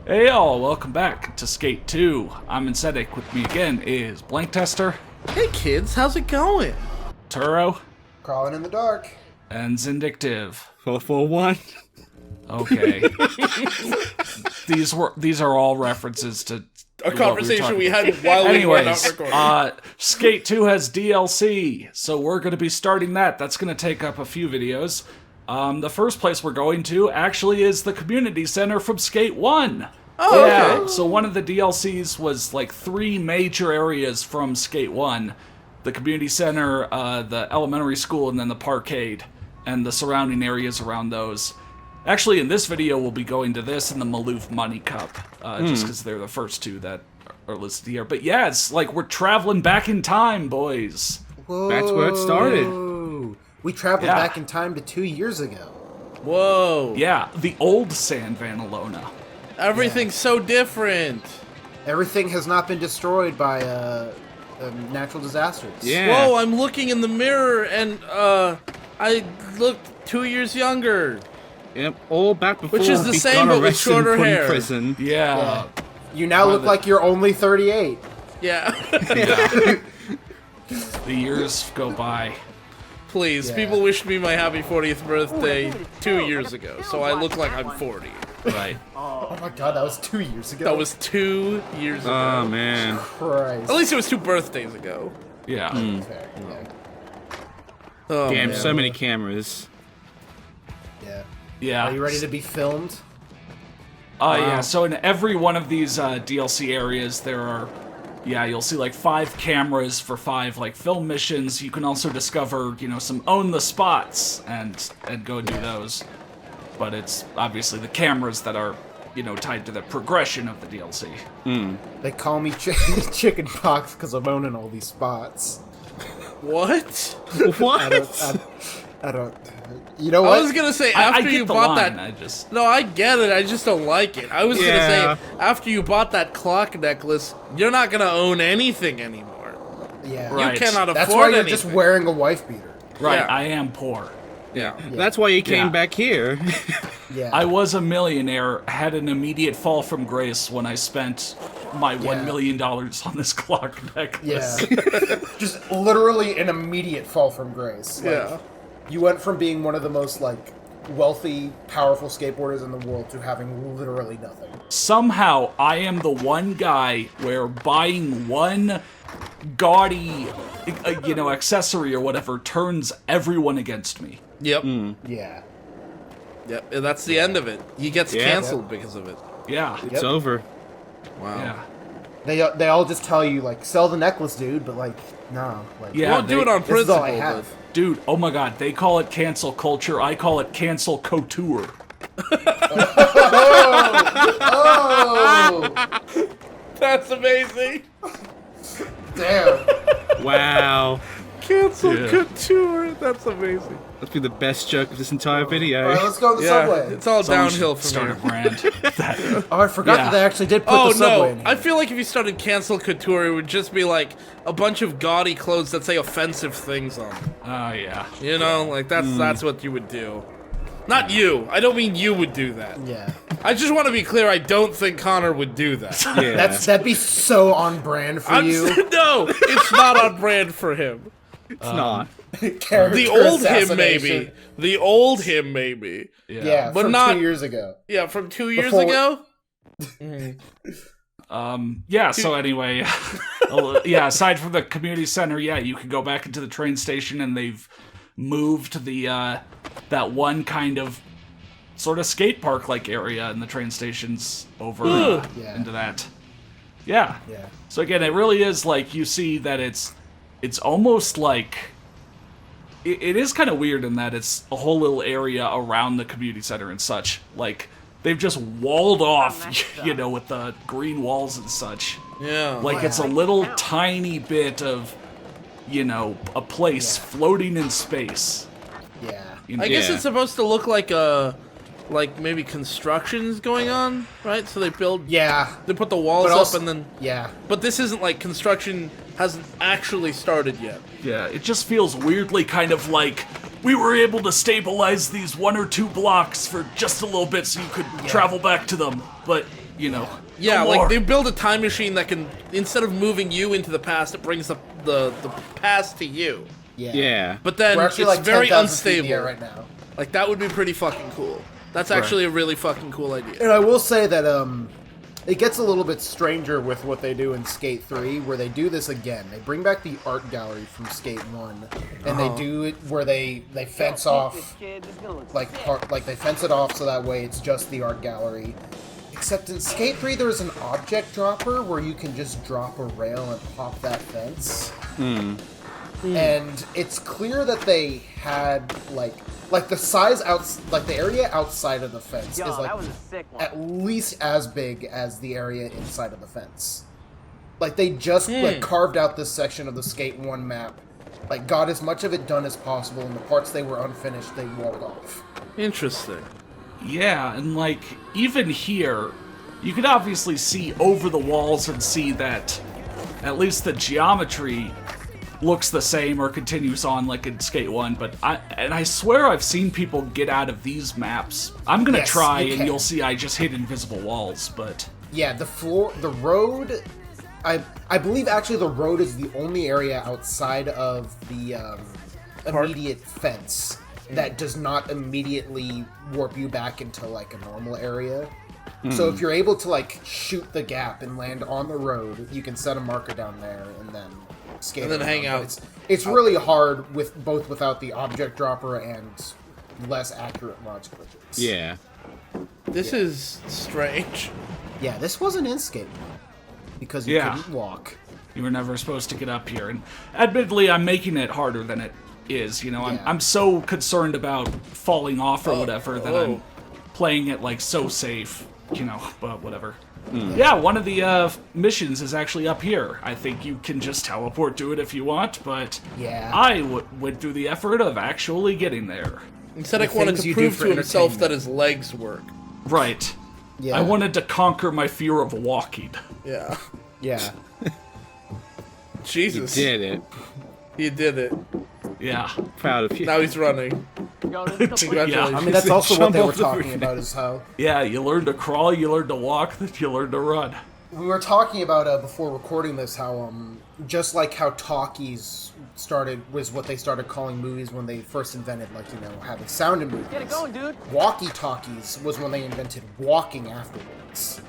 Hey y'all, welcome back to Skate 2. I'm Insetic. With me again is Blank Tester. Hey kids, how's it going? Turo. Crawling in the dark. And Zindictive. 441. Okay. These are all references to A conversation we had while we were not recording. Skate 2 has DLC, so we're going to be starting that. That's going to take up a few videos. The first place we're going to actually is the community center from Skate 1. Oh, yeah, okay. so one of the DLCs was like 3 major areas from Skate 1. The community center, the elementary school, and then the parkade, and the surrounding areas around those. Actually, in this video, we'll be going to this and the Maloof Money Cup, just because they're the first two that are listed here. But yeah, it's like we're traveling back in time, boys. Whoa. That's where it started. We traveled back in time to 2 years ago. Whoa. Yeah, the old San Vanalona. Everything's so different. Everything has not been destroyed by natural disasters. Yeah. Whoa, I'm looking in the mirror and I look 2 years younger. Yep, all back before Which is the we same, got but with arrested and shorter put in hair. prison. Yeah. You now look like you're only 38. Yeah. The years go by. Please, Yeah. people wished me my happy 40th birthday 2 years ago, so I look like I'm 40. Right. Oh my god, that was 2 years ago. That was 2 years ago. Oh, man. Christ. At least it was 2 birthdays ago. Yeah. Fair, yeah. Oh, Damn, man. so many cameras. Yeah. Yeah. Are you ready to be filmed? Yeah, so in every one of these DLC areas, there are, you'll see like 5 cameras for 5 like film missions. You can also discover, some own the spots and go do those. But it's obviously the cameras that are, tied to the progression of the DLC. They call me Chicken Pox because I'm owning all these spots. What? What? I don't. You know what? I was gonna say I after get you the bought line, that. No, I get it. I just don't like it. I was gonna say after you bought that clock necklace, you're not gonna own anything anymore. Yeah. Right. You cannot afford That's why you're anything. just wearing a wife beater. Right, Yeah. I am poor. Yeah. That's why you came Yeah. back here. Yeah. I was a millionaire, had an immediate fall from grace when I spent my $1 million on this clock necklace. Yeah. Just literally an immediate fall from grace. Like, Yeah. You went from being one of the most, wealthy, powerful skateboarders in the world to having literally nothing. Somehow, I am the one guy where buying one gaudy, accessory or whatever turns everyone against me. Yep. Yeah. Yep. And that's the end of it. He gets canceled because of it. Yeah. It's over. Wow. Yeah. They all just tell you, sell the necklace, dude, but, no. Yeah. Won't do it on This is all principle. I but- have. Dude, oh my god, they call it cancel culture. I call it cancel couture. Oh! That's amazing. Damn. Wow. Cancel Yeah. couture. That's amazing. That'd be the best joke of this entire video. Alright, let's go to the Yeah. subway. It's all Someone downhill should from start here. a brand. Oh, I forgot Yeah. that they actually did put Oh the subway in no! here. I feel like if you started cancel couture, it would just be like a bunch of gaudy clothes that say offensive things on them. Oh, yeah. You know, that's what you would do. Not you. I don't mean you would do that. Yeah. I just want to be clear. I don't think Connor would do that. Yeah. That'd be so on brand for you. No, it's not on brand for him. It's not. Character The old him, assassination. maybe. The old him, maybe. Yeah, But from not- 2 years ago. Yeah, from 2 years Before- ago. Yeah, so anyway, aside from the community center, you can go back into the train station and they've moved the, that one kind of sort of skate park-like area in the train stations over Yeah. into that. Yeah. Yeah. So again, it really is like, you see that it's almost like, it is kind of weird in that it's a whole little area around the community center and such. Like, they've just walled off, with the green walls and such. Yeah. Like, it's a little tiny bit of, a place floating in space. Yeah. I guess it's supposed to look like maybe construction's going on, right? So they build. Yeah. They put the walls But also- up and then. Yeah. But this isn't like construction hasn't actually started yet. Yeah, it just feels weirdly kind of like we were able to stabilize these 1 or 2 blocks for just a little bit so you could travel back to them. But, you know, Yeah, no like more. they build a time machine that can, instead of moving you into the past, it brings the past to you. Yeah. But then We're it's actually like very 10,000 feet in the unstable. air right now. Like that would be pretty fucking cool. That's actually a really fucking cool idea. And I will say that it gets a little bit stranger with what they do in Skate 3, where they do this again. They bring back the art gallery from Skate 1, and they do it where they fence off, like they fence it off so that way it's just the art gallery. Except in Skate 3, there's an object dropper where you can just drop a rail and hop that fence. And it's clear that they had like the size like the area outside of the fence is like at least as big as the area inside of the fence. Like they just like carved out this section of the Skate 1 map, like got as much of it done as possible, and the parts they were unfinished they walled off. Interesting. Yeah, and like, even here, you could obviously see over the walls and see that at least the geometry looks the same or continues on like in Skate 1, but I swear I've seen people get out of these maps. I'm gonna Yes, try you and can. you'll see I just hit invisible walls, but... Yeah, the road, I believe actually the road is the only area outside of the immediate fence that does not immediately warp you back into like a normal area. So if you're able to like shoot the gap and land on the road, you can set a marker down there and then skate And then around. hang But out. It's really hard with both without the object dropper and less accurate launch glitches. Yeah. This is strange. Yeah, this wasn't in Skate 1 because you Yeah. couldn't walk. You were never supposed to get up here, and admittedly, I'm making it harder than it is. You know, Yeah. I'm so concerned about falling off or whatever that I'm playing it like so safe. You know, but whatever. Yeah, one of the missions is actually up here. I think you can just teleport to it if you want, but Yeah. I went through the effort of actually getting there. Instead, The wanted things to you do prove for to himself entertainment. that his legs work. Right. Yeah. I wanted to conquer my fear of walking. Yeah. Yeah. Jesus. Did it. He did it. Yeah. Proud of you. Now he's running. Congratulations. Yeah. I mean, that's also what Jump they were off the talking roof. about is how... Yeah, you learn to crawl, you learn to walk, then you learn to run. We were talking about, before recording this, how, just like how talkies was what they started calling movies when they first invented, like, you know, having sound in movies. Get it going, dude. Walkie-talkies was when they invented walking afterwards.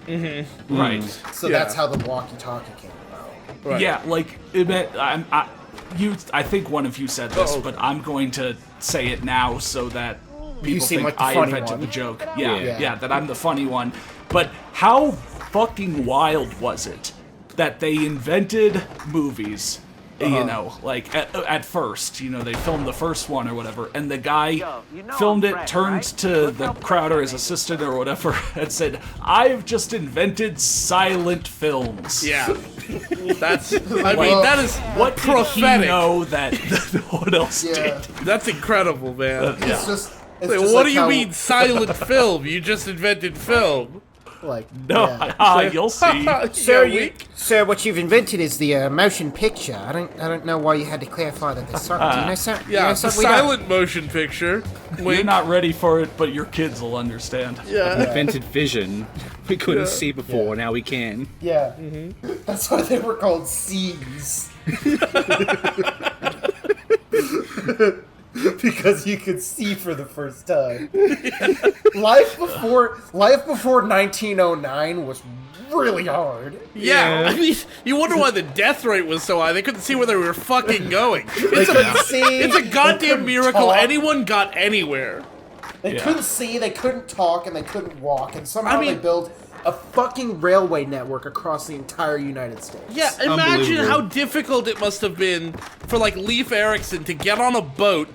Right. So Yeah. that's how the walkie-talkie came about. Right. Yeah, like, I think one of you said this, but I'm going to say it now so that people seem think like the I funny invented one. the joke. Yeah, Yeah. yeah, that I'm the funny one. But how fucking wild was it that they invented movies, you know, like, at first, you know, they filmed the first one or whatever, and the guy Yo, you know filmed I'm it, Brett, turned right? to Look the how crowd or his Brett assistant or whatever, and said, "I've just invented silent films." Yeah. That's, I mean, Like, that is What did he prophetic. know that no one else Yeah. did? That's incredible, man. It's just... It's Wait, just what like do you how, mean silent film? You just invented film. Like, No, yeah. you'll see. Sir, what you've invented is the motion picture. I don't know why you had to clarify that. There's something. Do you know, sir? You Yeah, know it's a something we don't? silent motion picture. You're Wink. not ready for it, but your kids will understand. Yeah. Invented vision. We couldn't see before, now we can. Yeah. That's why they were called scenes. Because you could see for the first time. Life before 1909 was really hard. Yeah, I mean, you wonder why the death rate was so high. They couldn't see where they were fucking going. It's couldn't see, it's a they goddamn couldn't miracle talk. anyone got anywhere. They Yeah. couldn't see, they couldn't talk, and they couldn't walk, and somehow I mean- they built a fucking railway network across the entire United States. Yeah, imagine Unbelievable. how difficult it must have been for, like, Leif Erikson to get on a boat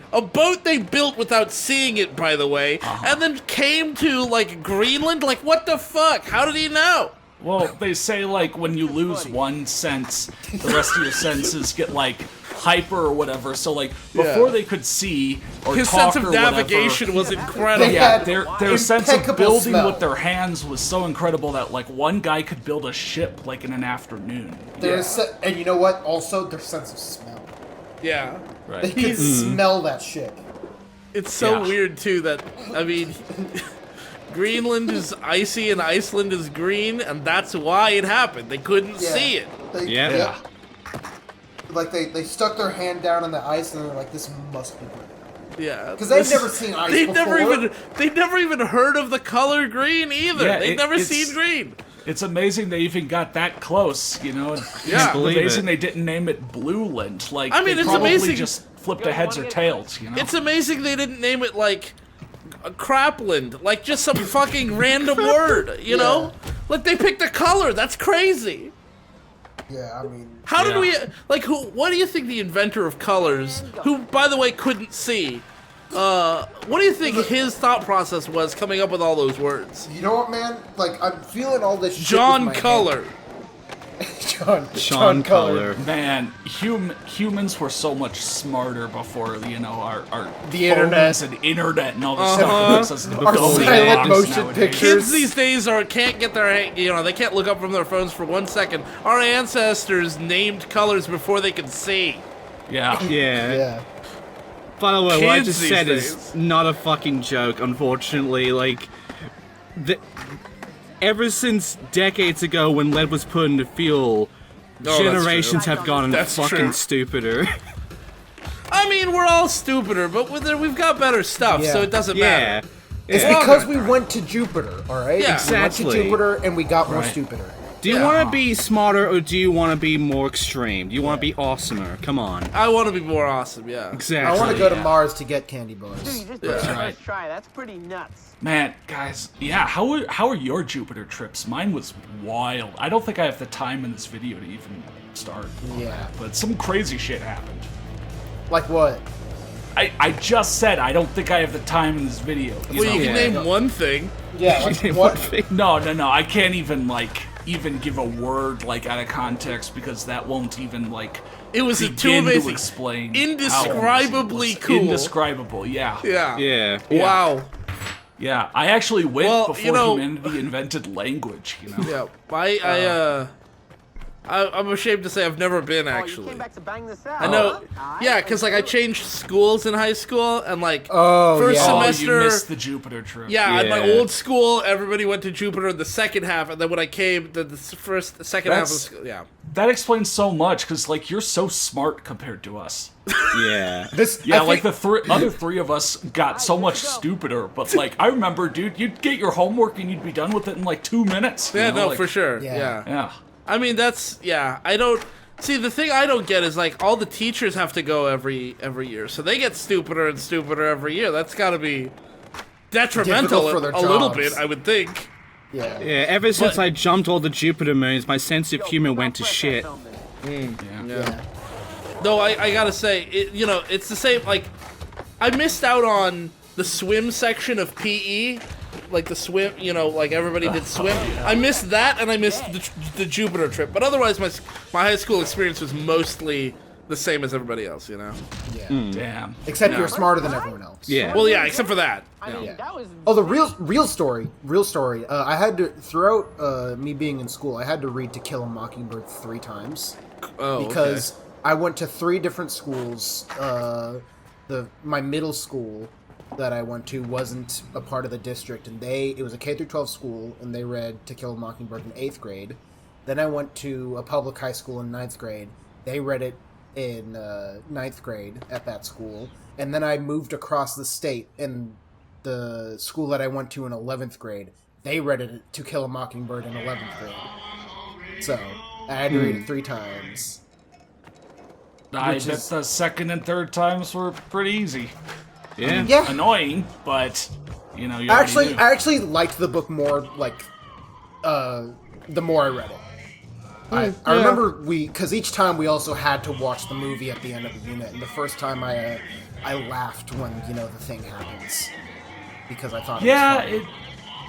they built without seeing it, by the way, and then came to, like, Greenland? Like, what the fuck? How did he know? Well, they say, like, when you lose one sense, the rest of your senses get, like, hyper or whatever. So, like, before Yeah. they could see or His talk sense of or whatever, navigation was incredible. They yeah, had their sense of impeccable building smell. with their hands was so incredible that, like, one guy could build a ship, like, in an afternoon. And you know what? Also, their sense of smell. Yeah. They Right. could smell that shit. It's so Yeah. weird too that I mean, Greenland is icy and Iceland is green, and that's why it happened. They couldn't see it. Yeah. Like they stuck their hand down on the ice and they're like, "This must be green." Yeah, Because they've never seen ice They've before. never even heard of the color green either. Yeah, They've never it's- seen green. It's amazing they even got that close, you know. Yeah. It's Believe amazing it. they didn't name it Blueland. Like, I mean, they it's probably amazing- just flipped to heads or tails, you know. It's amazing they didn't name it like Crapland, like just some fucking random word, you know? Like they picked a color. That's crazy. Yeah, I mean, How did Yeah. we like who? What do you think the inventor of colors, who by the way couldn't see, what do you think his thought process was coming up with all those words? you know what, man? Like I'm feeling all this. Shit John with my Color. head. John Sean Color. Man, humans were so much smarter before, you know, our The phones internet. and internet and all this Uh-huh. stuff. Puts us Our in silent box motion nowadays. pictures. Kids these days can't get their, you know, they can't look up from their phones for 1 second. Our ancestors named colors before they could see. Yeah. Yeah. Yeah. By the way, what I Kids just these said days. is not a fucking joke, unfortunately. Like, ever since decades ago when lead was put into fuel, that's generations true. have gotten That's fucking true. stupider. I mean, we're all stupider, but we've got better stuff, so Yeah. it doesn't yeah. matter. It's Yeah. because we went to Jupiter, all right? Yeah. We went to Exactly. Jupiter and we got more Right. stupider. Do you Yeah. want to be smarter or do you want to be more extreme? Do you want to be awesomer? Come on. I want to be more awesome, yeah. Exactly. I want to go to Mars to get candy bars. Dude, you just Yeah. did the Right. first try. That's pretty nuts. Man, guys, yeah, how are your Jupiter trips? Mine was wild. I don't think I have the time in this video to even start. Yeah. But some crazy shit happened. Like what? I just said I don't think I have the time in this video. Well, you can Yeah. name one thing. Yeah. What thing? No, I can't even give a word like out of context because that won't even like It was too begin to amazing. explain. Indescribably how cool. Indescribable, yeah. Yeah. Yeah. Wow. Yeah, I actually went Well, before you know- humanity invented language, you know. Yeah. I'm ashamed to say I've never been Oh, you actually. came back to bang this out. I know. huh? Yeah, because like I changed schools in high school, and like Oh, first yeah. Oh, semester. you missed the Jupiter trip. Yeah, at my Yeah. old school, everybody went to Jupiter in the second half, and then when I came, the second half of That's- school, yeah. That explains so much because like you're so smart compared to us. Yeah. This. Yeah, I like think- the other three of us got so much stupider. But like I remember, dude, you'd get your homework and you'd be done with it in like 2 minutes. you Yeah, know, no, like- for sure. Yeah. Yeah. Yeah. I mean, I don't see the thing I don't get is like all the teachers have to go every year, so they get stupider and stupider every year. That's got to be detrimental Difficult for their a little jobs. bit, I would think. Yeah. Yeah, ever since But- I jumped all the Jupiter moons, my sense of humor went to shit. Yeah. No, I gotta say, you know, it's the same. Like, I missed out on the swim section of PE. Like the swim, you know, like everybody did swim. I missed that, and I missed the Jupiter trip. But otherwise, my high school experience was mostly the same as everybody else, you know. Yeah. Damn. Except you're smarter than everyone else. Yeah. Well, yeah, except for that. I mean, Yeah. that was. Oh, the real story. I had to throughout me being in school. I had to read To Kill a Mockingbird 3 times Oh, because I went to 3 different schools. My middle school that I went to wasn't a part of the district, and it was a K through 12 school, and they read To Kill a Mockingbird in 8th grade. Then I went to a public high school in 9th grade. They read it in 9th grade at that school, and then I moved across the state, and the school that I went to in 11th grade, they read it To Kill a Mockingbird in 11th grade. So I had to read it 3 times. I Which bet is- the second and third times were pretty easy. Yeah. Yeah. Annoying, but you know. You I already knew. actually liked the book more, like, the more I read it. I remember because each time we also had to watch the movie at the end of the unit, and the first time I laughed when, the thing happens. Because I thought Yeah, it was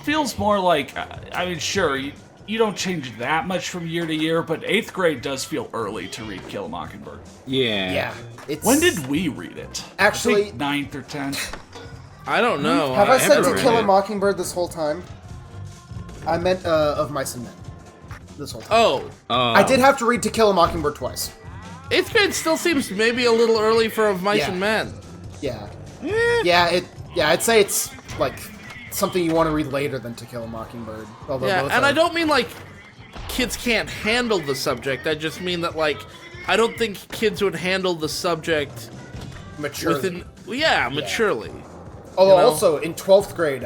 it feels more like. I mean, sure, you don't change that much from year to year, but 8th grade does feel early to read Kill a Mockingbird. Yeah. funny. Yeah. It's, When did we read it? Actually- I think 9th or 10th. I don't know. Have I said haven't To read Kill a it. Mockingbird this whole time? I meant Of Mice and Men. This whole time. Oh, I did have to read To Kill a Mockingbird twice. 8th grade still seems maybe a little early for Of Mice Yeah. and Men. Yeah. Yeah, I'd say it's like something you want to read later than To Kill a Mockingbird. Although Yeah, both and are- I don't mean like kids can't handle the subject. I just mean that like I don't think kids would handle the subject maturely. maturely. Although you know? also in 12th grade,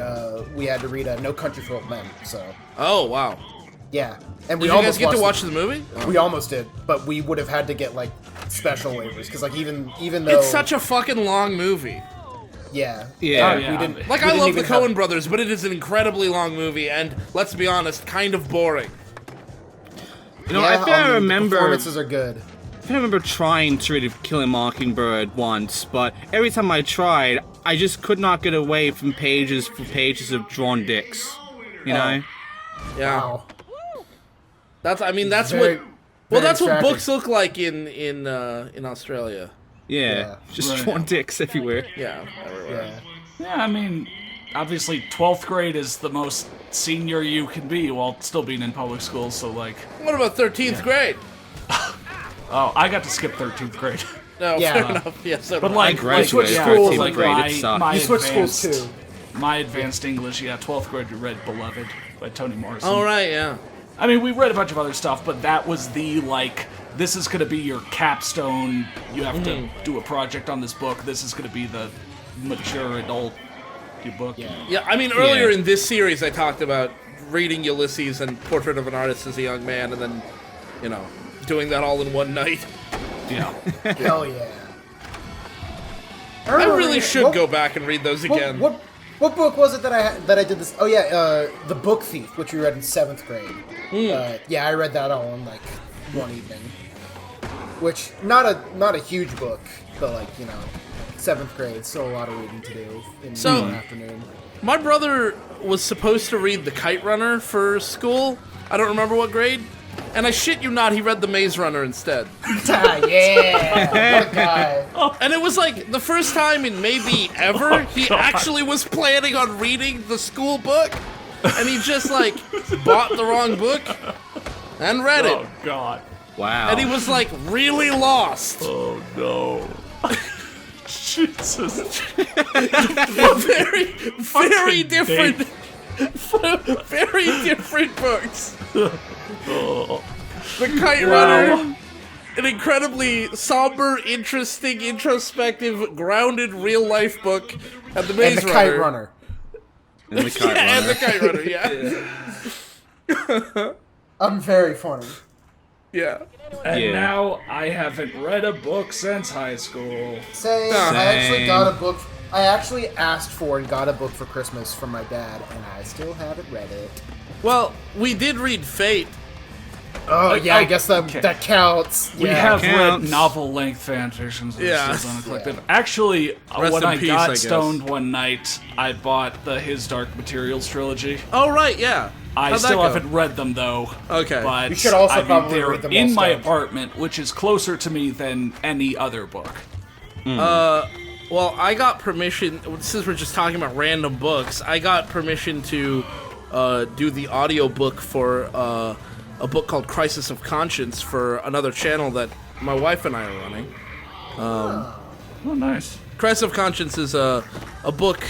we had to read No Country for Old Men. So Oh wow! yeah, and we Did you guys almost get to watch watched the movie? We almost did, but we would have had to get like special waivers because like even though It's such a fucking long movie. yeah Yeah. Oh, yeah. we didn't Like we I didn't love the even have- Coen brothers, but it is an incredibly long movie, and let's be honest, kind of boring. You know, Yeah, I think I the remember. performances are good. I remember trying to read Kill a Mockingbird once, but every time I tried, I just could not get away from pages of drawn dicks. You know? Yeah, Wow. that's that's Very- well, very that's what attractive. books look like in Australia. Yeah. Just Right. drawn dicks everywhere. Yeah, everywhere. Yeah. Yeah, I mean, obviously 12th grade is the most senior you can be while still being in public school, so like... What about 13th grade? Oh, I got to skip 13th grade. No, Yeah. fair enough. Yeah, so But did like, graduated switch after schools, 13th like grade, it sucked. my You switched schools advanced, too. my advanced English, yeah, 12th grade we read Beloved by Toni Morrison. All right, yeah. I mean, we read a bunch of other stuff, but that was the, like, this is going to be your capstone. You have to do a project on this book. This is going to be the mature adult book. Yeah, I mean, earlier Yeah. in this series, I talked about reading Ulysses and Portrait of an Artist as a Young Man, and then, you know, doing that all in one night. Yeah. Hell yeah. I remember really reading- should what- go back and read those What, again. what book was it that I did this? Oh yeah, The Book Thief, which we read in 7th grade. Yeah, I read that all in like one evening. Which not a huge book, but like 7th grade, still a lot of reading to do in So- one afternoon. My brother was supposed to read The Kite Runner for school. I don't remember what grade. And I shit you not, he read The Maze Runner instead. Yeah, what a guy. And it was like the first time in maybe ever he actually was planning on reading the school book. And he just like bought the wrong book and read it. Oh, God. Wow. And he was like really lost. Oh, no. Jesus. Very different. Very different books. The Kite Runner, an incredibly somber, interesting, introspective, grounded, real-life book, and The Maze And the Runner. Kite Runner. And the Kite And Runner. The Kite Runner, yeah. I'm very funny. Yeah. And Yeah. now I haven't read a book since high school. Same. I actually got a book. I actually asked for and got a book for Christmas from my dad, and I still haven't read it. Well, we did read Fate. Oh yeah, I guess that okay. that counts. We Yeah. have counts. read novel-length fan fictions. And Yeah. this is on a collective. Actually, Rest when in I peace, got I guess. stoned one night, I bought the His Dark Materials trilogy. Oh, right, yeah. I How'd that still go? haven't read them though. Okay. But You should also I mean, probably they're read them in all my stoned. apartment, which is closer to me than any other book. Well, I got permission, since we're just talking about random books, I got permission to do the audiobook for a book called Crisis of Conscience for another channel that my wife and I are running. Oh, nice. Crisis of Conscience is a book.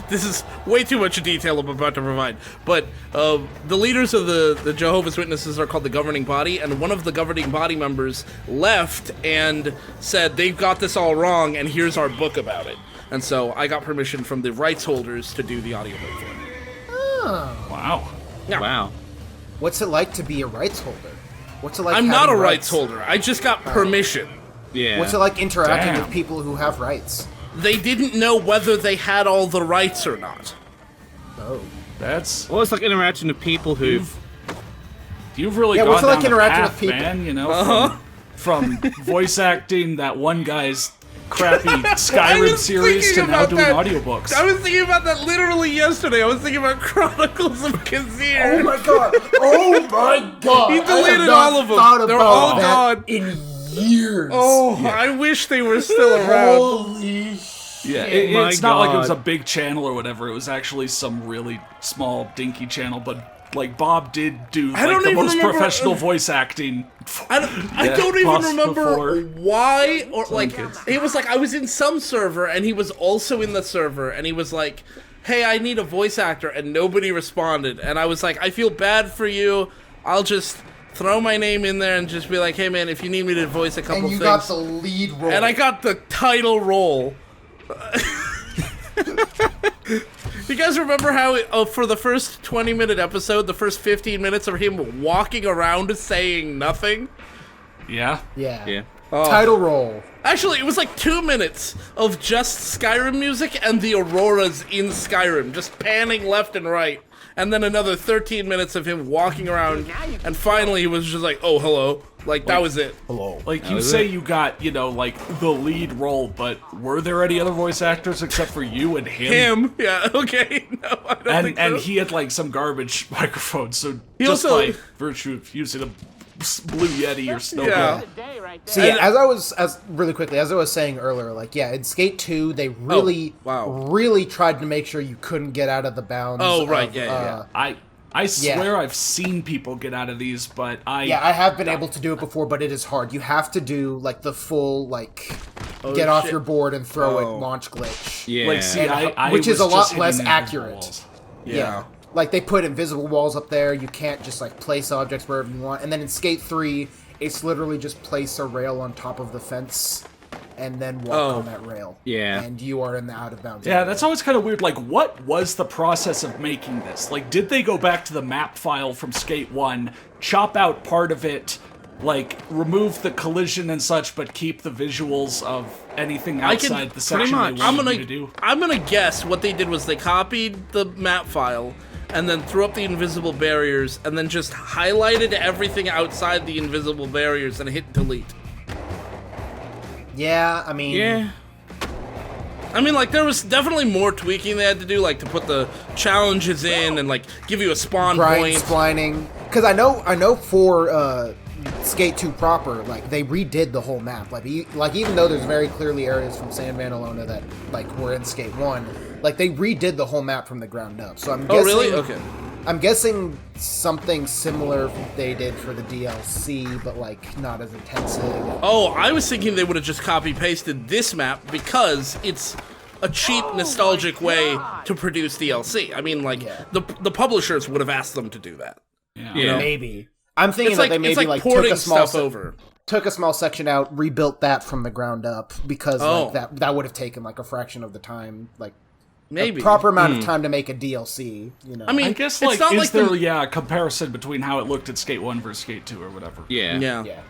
This is way too much detail I'm about to provide. But the leaders of the Jehovah's Witnesses are called the governing body, and one of the governing body members left and said, they've got this all wrong, and here's our book about it. And so I got permission from the rights holders to do the audiobook for it. Wow. Yeah. Wow. What's it like to be a rights holder? What's it like? I'm not a having rights holder. I just got permission. Yeah. What's it like interacting Damn. with people who have rights? They didn't know whether they had all the rights or not. Oh. That's Well, it's like interacting with people who've. you've really Yeah, gone what's it like down the interacting path, with people? man. You know, from voice acting that one guy's crappy Skyrim series to now doing audiobooks. I was thinking about that literally yesterday. I was thinking about Chronicles of Kazir. Oh my god! Oh my god! He I have deleted not all of them. thought They're about all that gone. in years. Oh, I wish they were still around. Holy Yeah, my it's not like it was a God. big channel or whatever. It was actually some really small, dinky channel. But like Bob did do I like don't the even most remember- professional voice acting. I don't even Boss remember before. why, or like, it was like I was in some server and he was also in the server and he was like, hey, I need a voice actor, and nobody responded. And I was like, I feel bad for you. I'll just throw my name in there and just be like, hey man, if you need me to voice a couple And you things. got the lead role. And I got the title role. You guys remember how for the first 20-minute episode, the first 15 minutes of him walking around saying nothing? Yeah. Yeah. Oh. Title role. Actually, it was like 2 minutes of just Skyrim music and the auroras in Skyrim, just panning left and right. And then another 13 minutes of him walking around, and finally he was just like, oh, hello. Like, that was it. Hello. Like, you say you got, you know, like, the lead role, but were there any other voice actors except for you and him? Him? Yeah, okay. No, I don't think so. And he had, like, some garbage microphone, so He just also- by virtue of using a Blue Yeti or Snowball. Yeah. Day right there. So yeah, as really quickly, as I was saying earlier, like, yeah, in Skate 2, they really, wow. really tried to make sure you couldn't get out of the bounds. Oh, right, of, yeah. I swear I've seen people get out of these, but I have been able to do it before, but it is hard. You have to do, like, the full, like, Oh, get off shit. your board and throw Oh. it launch glitch. Yeah. like see I Which is was a lot just hitting less invisible accurate. walls. Yeah. Like, they put invisible walls up there. You can't just, like, place objects wherever you want. And then in Skate 3, it's literally just place a rail on top of the fence and then walk on that rail. Yeah. And you are in the out of bounds Yeah, area. that's always kind of weird. Like, what was the process of making this? Like, did they go back to the map file from Skate 1, chop out part of it, like, remove the collision and such, but keep the visuals of anything outside the section they wanted you to do? I'm gonna guess what they did was they copied the map file and then threw up the invisible barriers and then just highlighted everything outside the invisible barriers and hit delete. Yeah, I mean... Yeah. I mean, like, there was definitely more tweaking they had to do, like, to put the challenges in and, like, give you a spawn grind point. splining. Because I know for Skate 2 proper, like, they redid the whole map. Like, even though there's very clearly areas from San Manalona that, like, were in Skate 1, like, they redid the whole map from the ground up. So I'm guessing... Oh, really? Okay. I'm guessing something similar they did for the DLC, but, like, not as intensive. Oh, I was thinking they would have just copy-pasted this map because it's a cheap, nostalgic way to produce DLC. I mean, like, the publishers would have asked them to do that. Yeah. Maybe. I'm thinking It's that like, they maybe, like, took porting a small stuff over. took a small section out, rebuilt that from the ground up, because like, that would have taken, like, a fraction of the time, like, Maybe. a proper amount of time to make a DLC, you know. I mean, I guess, it's like, not is like there, the... a comparison between how it looked at Skate 1 versus Skate 2 or whatever? Yeah. Yeah. yeah.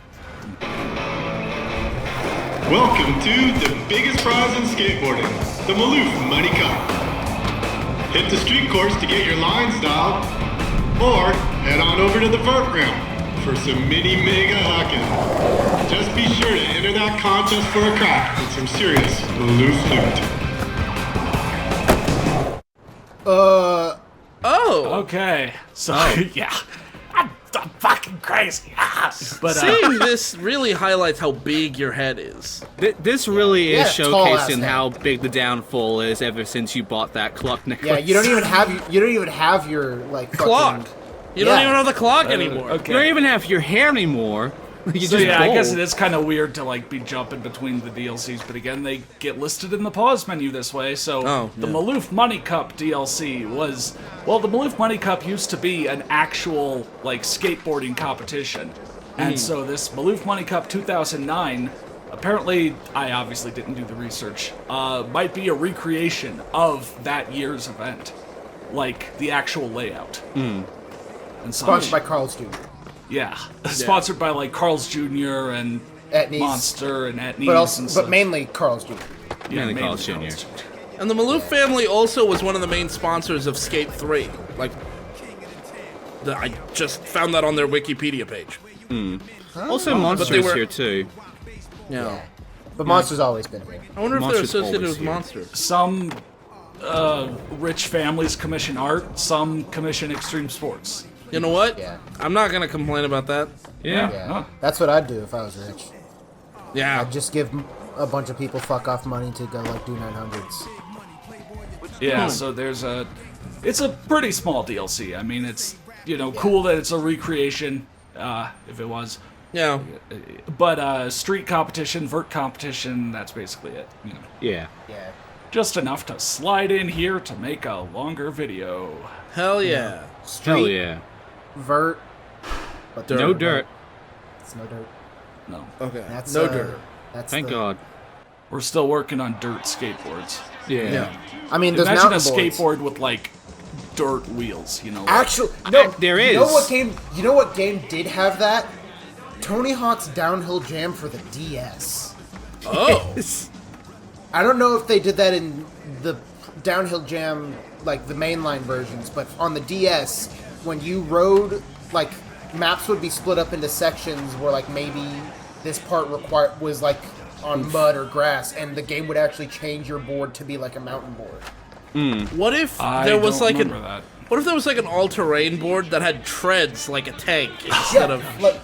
Welcome to the biggest prize in skateboarding, the Maloof Money Cup. Hit the street course to get your line style, or head on over to the vert ramp for some mini mega hucking. Just be sure to enter that contest for a crack with some serious Maloof loot. Oh! Okay, so, yeah. I'm fucking crazy. But, Seeing this really highlights how big your head is. This really is Yeah, tall ass showcasing head. how big the downfall is ever since you bought that clock necklace. Yeah, you don't even have your, like, Clock! fucking... You don't Yeah. even have the clock anymore. okay. You don't even have your hair anymore. You So just yeah, I guess bald. it is kind of weird to like be jumping between the DLCs, but again, they get listed in the pause menu this way. So the Maloof Money Cup DLC was, well, the Maloof Money Cup used to be an actual like skateboarding competition, and so this Maloof Money Cup 2009, apparently, I obviously didn't do the research, might be a recreation of that year's event, like the actual layout. And such. Sponsored by Carl's Jr. Yeah, sponsored by like Carl's Jr. and Etnies. Monster and Etnies, But also, and but such. mainly Carl's Jr. Yeah, mainly Carl's Jr. And the Malouf family also was one of the main sponsors of Skate 3. Like, I just found that on their Wikipedia page. Also, But Monster's they were- here too. Yeah. But Monster's always been here. I wonder if they're Monster's associated always with here. Monster. Some rich families commission art, some commission extreme sports. You know what? Yeah. I'm not gonna complain about that. Yeah. Yeah. Huh. That's what I'd do if I was rich. Yeah. I'd just give a bunch of people fuck off money to go, like, do 900s. Yeah, so there's it's a pretty small DLC. I mean, it's cool that it's a recreation, if it was. Yeah. But street competition, vert competition, that's basically it. Yeah. Yeah. Just enough to slide in here to make a longer video. Hell yeah. Street, Hell yeah. vert, but No dirt. It's no dirt. No. Okay. That's no dirt. That's Thank God. We're still working on dirt skateboards. Yeah. I mean, there's Imagine a mountain boards. skateboard with, like, dirt wheels, Actually, no, there You know is. what game did have that? Tony Hawk's Downhill Jam for the DS. Oh. I don't know if they did that in the Downhill Jam, like the mainline versions, but on the DS, when you rode, like, maps would be split up into sections where, like, maybe this part was like on mud or grass, and the game would actually change your board to be like a mountain board. What if I there was don't like remember that. What if there was like an all-terrain board that had treads like a tank instead of? Like,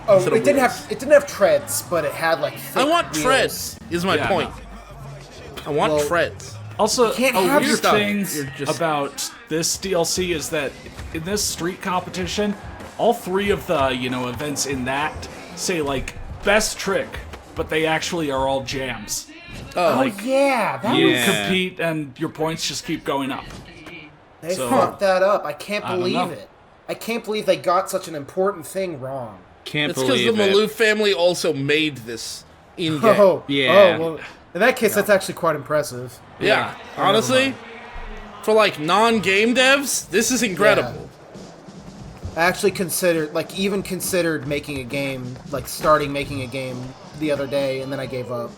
instead of it didn't wheels. have treads, but it had like thick I want wheels. treads. Is my Yeah, point. I want Well, treads. Also, can't a have weird stuff. thing You're just- about this DLC is that in this street competition, all three of the, events in that say, like, best trick, but they actually are all jams. Oh Like, yeah, that You Yeah. compete and your points just keep going up. they so- fucked that up. I can't I don't believe know. it. I can't believe they got such an important thing wrong. Can't It's because the believe it. Maloof family also made this in-game. Oh Yeah. Oh well, in that case, that's actually quite impressive. Yeah, honestly, for like non-game devs, this is incredible. I actually even considered making a game, like starting making a game the other day, and then I gave up.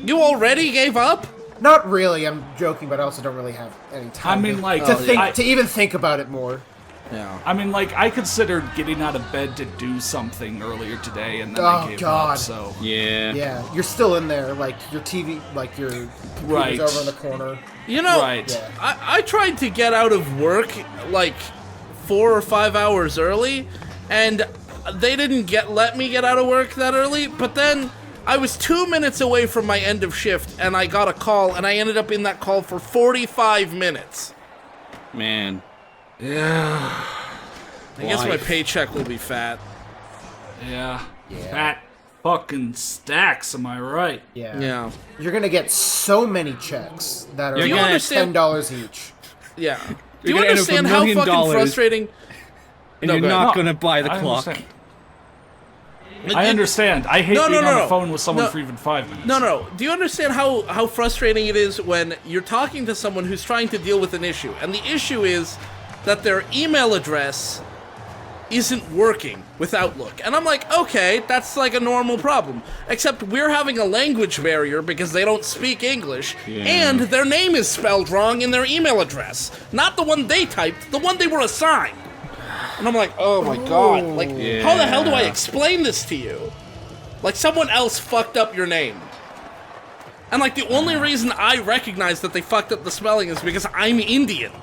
You already gave up? Not really. I'm joking, but I also don't really have any time. I mean, like, to even think about it more. Yeah. I mean, like, I considered getting out of bed to do something earlier today, and then Oh, I gave God. up, so... Yeah. Yeah, you're still in there, like your TV, like your computer's Right. over in the corner. You know, Right. Yeah. I tried to get out of work like 4 or 5 hours early, and they didn't let me get out of work that early, but then I was 2 minutes away from my end of shift, and I got a call, and I ended up in that call for 45 minutes. Man. I guess my Life. paycheck will be fat. Yeah. Fat fucking stacks, am I right? Yeah. Yeah. You're gonna get so many checks that are You're Do you gonna- understand? $10 each. Yeah. Do You're you gonna end up with understand $1 how million fucking frustrating? And No, you're go ahead. not No, gonna buy the I clock. understand. I understand. I hate No, being no, on no. the phone with someone No. for even 5 minutes. No. Do you understand how frustrating it is when you're talking to someone who's trying to deal with an issue, and the issue is that their email address isn't working with Outlook. And I'm like, okay, that's like a normal problem. Except we're having a language barrier because they don't speak English, and their name is spelled wrong in their email address. Not the one they typed, the one they were assigned. And I'm like, oh my god, like, how the hell do I explain this to you? Like, someone else fucked up your name. And like, the only reason I recognize that they fucked up the spelling is because I'm Indian.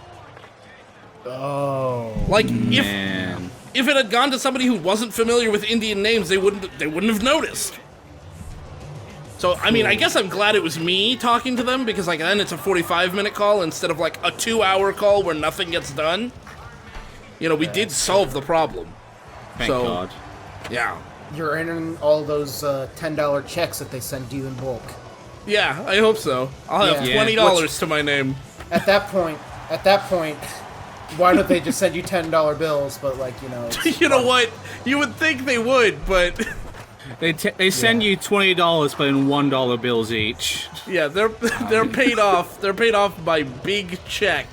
Oh. Like, Man. if it had gone to somebody who wasn't familiar with Indian names, they wouldn't have noticed. So, I mean, I guess I'm glad it was me talking to them, because like then it's a 45-minute call instead of like a 2-hour call where nothing gets done. You know, we did solve the problem. Thank So- God. Yeah. You're earning all those $10 checks that they send you in bulk. Yeah, I hope so. I'll have Yeah. $20 to my name. At that point, why don't they just send you $10 bills? But like, you know, it's You know what? You would think they would, but They send you $20, but in $1 bills each. yeah, they're paid off. They're paid off by big check.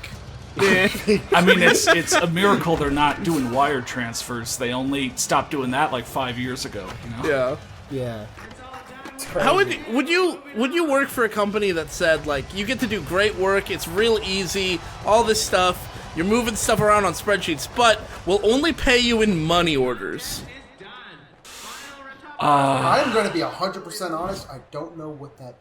I mean, it's a miracle they're not doing wire transfers. They only stopped doing that like 5 years ago. You know? Yeah. yeah. It's crazy. How would you work for a company that said like you get to do great work, it's real easy, all this stuff, you're moving stuff around on spreadsheets, but we'll only pay you in money orders? I'm going to be 100% honest. I don't know what that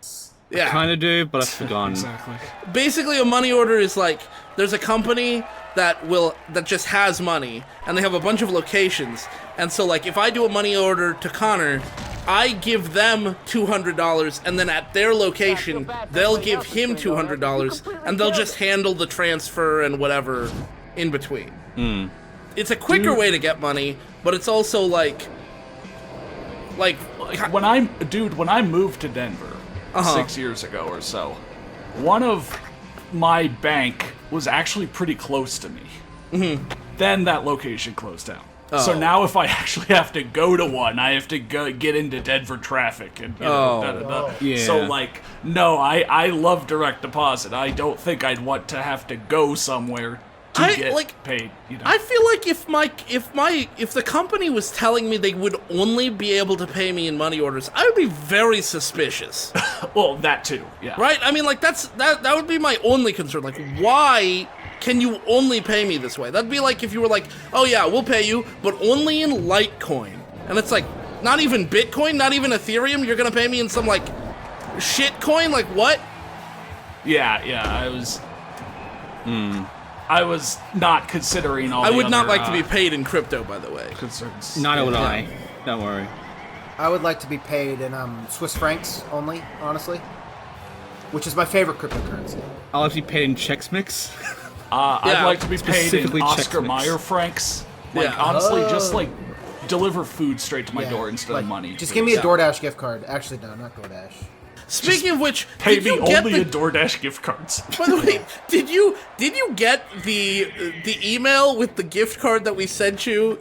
is. Yeah. Kind of do, but I've forgotten. Exactly. Basically, a money order is like there's a company that just has money, and they have a bunch of locations, and so like if I do a money order to Connor, I give them $200, and then at their location they'll give him $200, and they'll just handle the transfer and whatever in between. it's a quicker way to get money, but it's also like when I moved to Denver 6 years ago or so, one of my bank was actually pretty close to me. Then that location closed down. So now if I actually have to go to one, I have to get into Denver traffic and Yeah. So like, no, I love direct deposit. I don't think I'd want to have to go somewhere to get paid. You know? I feel like if the company was telling me they would only be able to pay me in money orders, I would be very suspicious. Well, that too, yeah. Right? I mean, like that would be my only concern. Like, why can you only pay me this way? That'd be like if you were like, oh yeah, we'll pay you, but only in Litecoin. And it's like, not even Bitcoin, not even Ethereum, you're gonna pay me in some like shit coin? Like what? Yeah, I was not considering all I the would not other, like to be paid in crypto, by the way. concerns. Neither would I. Don't worry. I would like to be paid in Swiss francs only, honestly, which is my favorite cryptocurrency. I'll actually pay in Chex Mix. I'd like to be paid in Specifically Oscar Chex Mix. Mayer francs. Like, Yeah. honestly, just like deliver food straight to my door instead like, of money. Just give me a DoorDash gift card. Actually, no, not DoorDash. Speaking of which, Pay did me you get only the in DoorDash gift cards. By the way, did you get the email with the gift card that we sent you?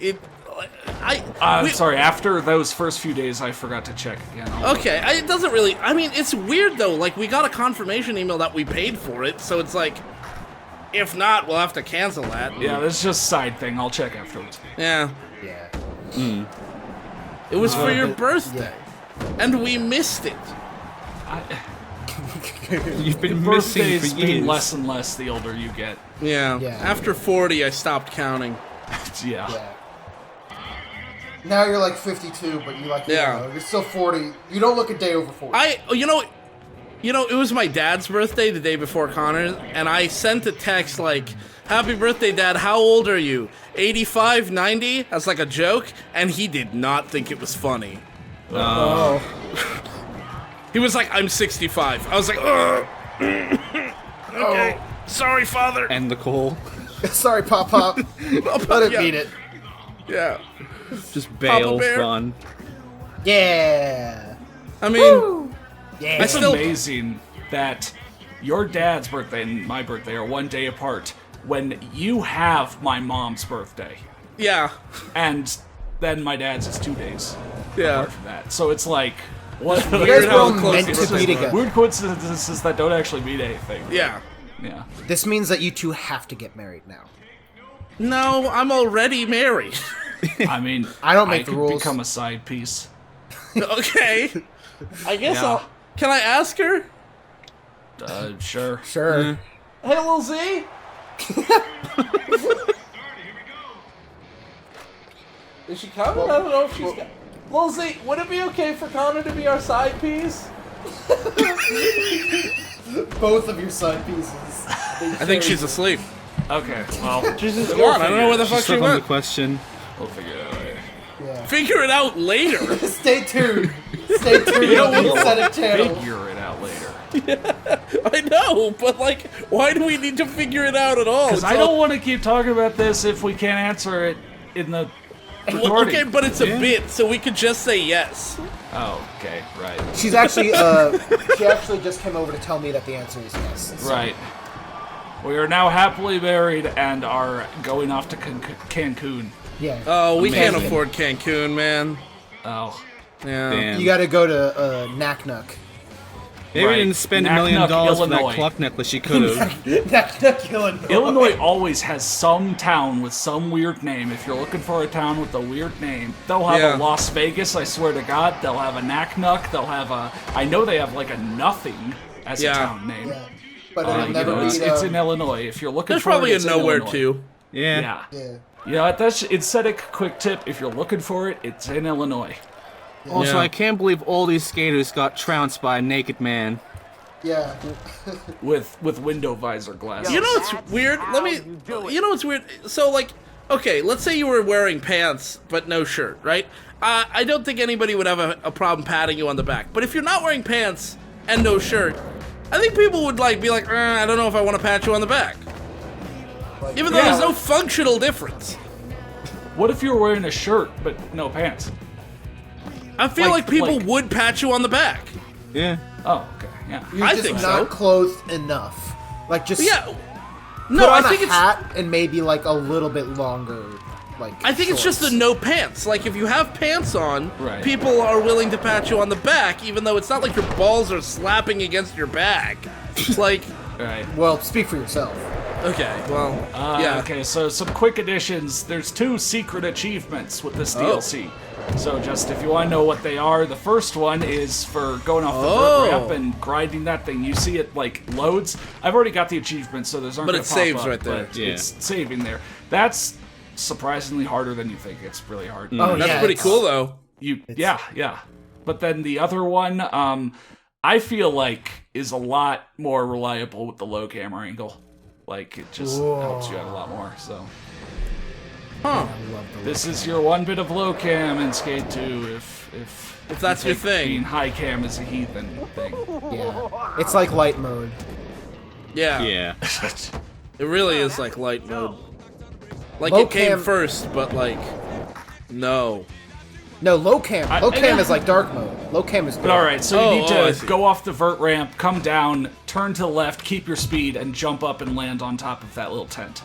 Sorry, after those first few days, I forgot to check again. Okay, it doesn't really. I mean, it's weird though. Like, we got a confirmation email that we paid for it, so it's like, if not, we'll have to cancel that. Yeah, that's just a side thing. I'll check afterwards. Yeah. Yeah. It was for your birthday, and we missed it. You've been missing Birthdays for mean years. less and less the older you get. Yeah. Yeah. After 40, I stopped counting. Yeah. Yeah. Now you're like 52, but you're still 40. You don't look a day over 40. You know, it was my dad's birthday the day before Connor's, and I sent a text like, "Happy birthday, Dad, how old are you? 85, 90?" As like a joke, and he did not think it was funny. Oh. He was like, "I'm 65." I was like, "Ugh." Okay, sorry, Father. End the call. Sorry, Pop. I didn't Yeah. mean it. Yeah. Just bail, Bear. run. Yeah. I mean, Yeah. It's still- amazing that your dad's birthday and my birthday are one day apart when you have my mom's birthday. yeah. And then my dad's is 2 days Yeah. apart from that. So it's like, what You weird guys were all how close meant it to is. be together. Weird coincidences that don't actually mean anything. Yeah. Yeah. This means that you two have to get married now. No, I'm already married. I mean, I don't make the could rules. become a side piece. Okay. I guess Yeah. Can I ask her? Sure. Sure. Hey, Lil Z? Is she coming? I don't know if she's got... Lil Z, would it be okay for Connor to be our side piece? Both of your side pieces. I think she's asleep. Okay, well, She's just gone. I don't know where the fuck she Stuck on the went. question. we'll figure it out later. Figure it out later. Stay tuned. Stay tuned on the Incentive channel. Figure it out later. I know, but like, why do we need to figure it out at all? Because I don't want to keep talking about this if we can't answer it in the recording. Okay, but it's a bit, so we could just say yes. Oh, okay, right. She's actually, she actually just came over to tell me that the answer is yes. So- Right. We are now happily married and are going off to Cancun. Yeah. Oh, we can't Amazing. afford Cancun, man. Oh. Yeah. Damn. You gotta go to Naknuk. Maybe Right. we didn't spend $1 Knack million Knuck, for that Illinois. clock necklace you could have. Naknuk, Illinois. Illinois always has some town with some weird name. If you're looking for a town with a weird name, they'll have Yeah. a Las Vegas, I swear to God. They'll have a Naknuk. They'll have a... I know they have like a Nothing as Yeah. a town name. Yeah. But it'll You never know, be. it's in Illinois. If you're looking There's for probably it, a it's in nowhere Illinois. too. Yeah. Yeah. Yeah. You know what? That's instead a quick tip. If you're looking for it, it's in Illinois. Also, Yeah. I can't believe all these skaters got trounced by a naked man. Yeah. With window visor glasses. You know what's weird? Let me. You know what's weird? So like, okay, let's say you were wearing pants but no shirt, right? I don't think anybody would have a problem patting you on the back. But if you're not wearing pants and no shirt, I think people would like be like, I don't know if I want to pat you on the back. Even though there's no functional difference. What if you were wearing a shirt but no pants? I feel like people like- would pat you on the back. Yeah. Oh, okay, yeah. You're I just think not so. clothed enough. Like just Yeah. put No, on I think a it's hat and maybe like a little bit longer. Like I think it's just the no pants. Like if you have pants on, Right. people are willing to pat you on the back, even though it's not like your balls are slapping against your back. Like, Right. Well, speak for yourself. okay, well, yeah. Okay, so some quick additions. There's 2 secret achievements with this DLC. So just if you want to know what they are, the first one is for going off the vert ramp and grinding that thing. You see it like loads. I've already got the achievement, so those aren't But gonna it pop saves up, right there. but Yeah. It's saving there. That's surprisingly harder than you think. It's really hard. Oh, That's yeah, pretty it's- cool though. Yeah. But then the other one, I feel like is a lot more reliable with the low camera angle. Like it just helps you out a lot more. So Huh. this is your one bit of low cam in Skate 2 if that's you your take thing. being high cam is a heathen thing. Yeah, it's like light mode. Yeah. Yeah. It really is like light mode. Like Low it came cam- first, but like, no. No, low cam. Low cam yeah. is like dark mode. Low cam is. But all right, so you need I to see. go off the vert ramp, come down, turn to the left, keep your speed, and jump up and land on top of that little tent.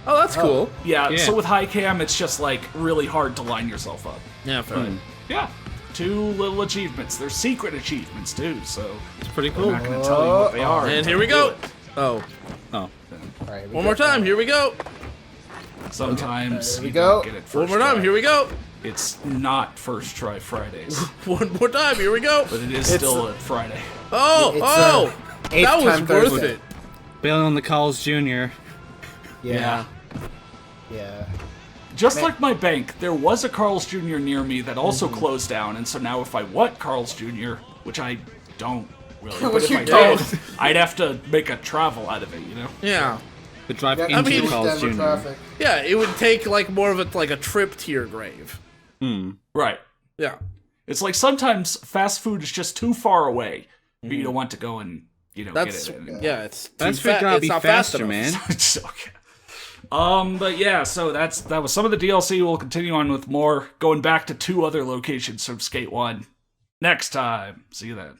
Oh, that's cool. Yeah, Yeah. so with high cam, it's just like really hard to line yourself up. Yeah, fine. Yeah, 2 little achievements. They're secret achievements too, so It's pretty I'm cool. not gonna tell you what they are. And until here we you go. do it. Oh, Oh. All right, one more time. Here we go. Sometimes There we you go. don't get it One first more time. try. Here we go. It's not first try Fridays, One more time. Here we go. but it is still a Friday. Oh, It's, oh. eighth That was time worth Thursday. it. Bailing on the Carl's Jr. Yeah. Yeah. Just like my bank, there was a Carl's Jr. near me that also Mm-hmm. closed down, and so now if I want Carl's Jr., which I don't really, but Which if you I don't. did, I'd have to make a travel out of it, you know? Yeah. The drive Yeah, into mean- the Carl's Denver Jr. traffic. Yeah, it would take like more of a trip to your grave. Right. Yeah. It's like sometimes fast food is just too far away, but you don't want to go and, That's get it. yeah. It's too That's gotta it's be not fast faster, enough. man. It's okay. But yeah, so that was some of the DLC. We'll continue on with more, going back to 2 other locations from Skate 1 next time. See you then.